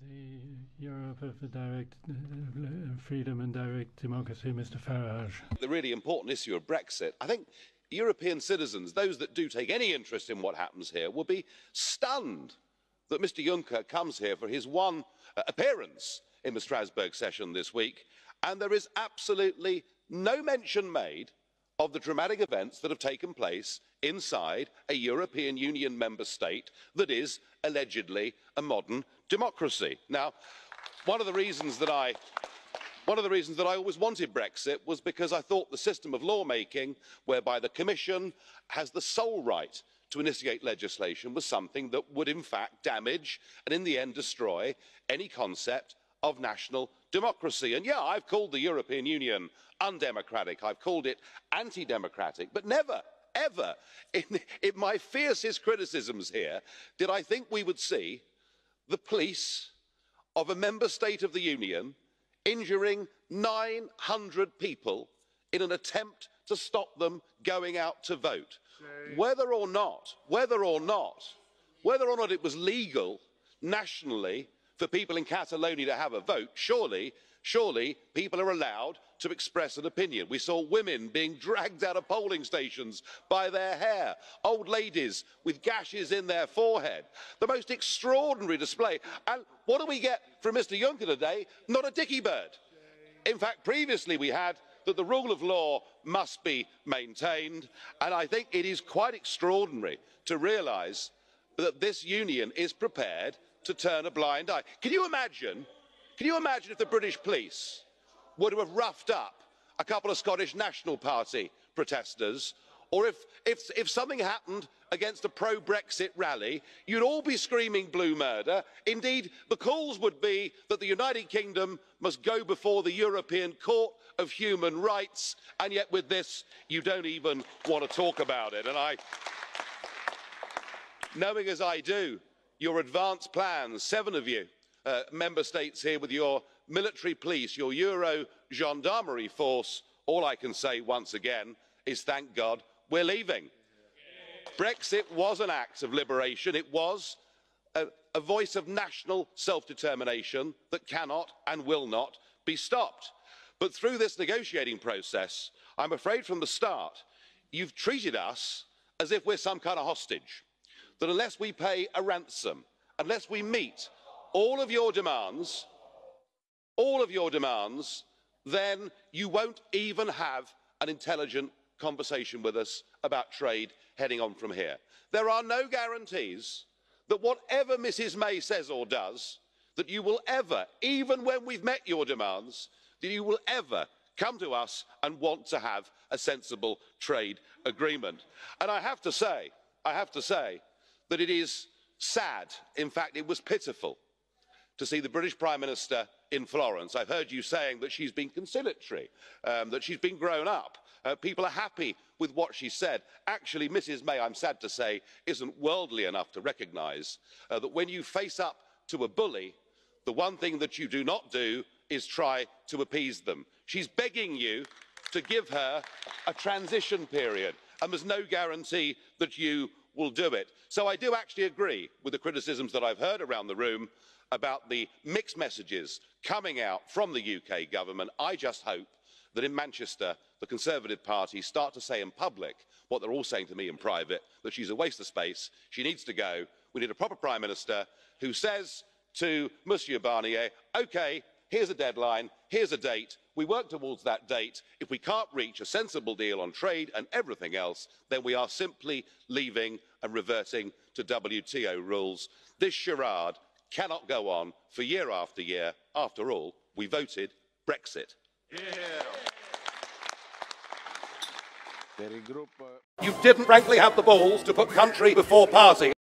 The Europe of direct freedom and direct democracy, Mr. Farage. The really important issue of Brexit, I think European citizens, those that do take any interest in what happens here, will be stunned that Mr. Juncker comes here for his one appearance in the Strasbourg session this week, and there is absolutely no mention made of the dramatic events that have taken place inside a European Union member state that is allegedly a modern democracy. Now, one of the reasons that I always wanted Brexit was because I thought the system of lawmaking, whereby the Commission has the sole right to initiate legislation, was something that would in fact damage and in the end destroy any concept of national democracy. And yeah, I've called the European Union undemocratic, I've called it anti-democratic, but never, ever in my fiercest criticisms here did I think we would see the police of a member state of the Union injuring 900 people in an attempt to stop them going out to vote. Whether or not it was legal nationally for people in Catalonia to have a vote, surely people are allowed to express an opinion. We saw women being dragged out of polling stations by their hair, old ladies with gashes in their forehead. The most extraordinary display. And what do we get from Mr. Juncker today? Not a dicky bird. In fact, previously we had that the rule of law must be maintained, and I think it is quite extraordinary to realise that this union is prepared to turn a blind eye. Can you imagine if the British police were to have roughed up a couple of Scottish National Party protesters, or if something happened against a pro-Brexit rally, you'd all be screaming blue murder. Indeed, the calls would be that the United Kingdom must go before the European Court of Human Rights, and yet with this, you don't even want to talk about it. And knowing as I do your advanced plans, 7 of you, member states here with your military police, your Euro gendarmerie force, all I can say once again is thank God we're leaving. Brexit was an act of liberation. It was a voice of national self-determination that cannot and will not be stopped. But through this negotiating process, I'm afraid from the start, you've treated us as if we're some kind of hostage, that unless we pay a ransom, unless we meet all of your demands, then you won't even have an intelligent conversation with us about trade heading on from here. There are no guarantees that whatever Mrs May says or does, that you will ever, even when we've met your demands, that you will ever come to us and want to have a sensible trade agreement. And I have to say that it is sad, in fact it was pitiful, to see the British Prime Minister in Florence. I've heard you saying that she's been conciliatory, that she's been grown up. People are happy with what she said. Actually, Mrs May, I'm sad to say, isn't worldly enough to recognise that when you face up to a bully, the one thing that you do not do is try to appease them. She's begging you to give her a transition period, and there's no guarantee that you will do it. So I do actually agree with the criticisms that I've heard around the room about the mixed messages coming out from the UK government. I just hope that in Manchester, the Conservative Party start to say in public what they're all saying to me in private, that she's a waste of space, she needs to go. We need a proper Prime Minister who says to Monsieur Barnier, OK, here's a deadline, here's a date, we work towards that date. If we can't reach a sensible deal on trade and everything else, then we are simply leaving and reverting to WTO rules. This charade cannot go on for year after year. After all, we voted Brexit. Yeah. You didn't frankly have the balls to put country before party.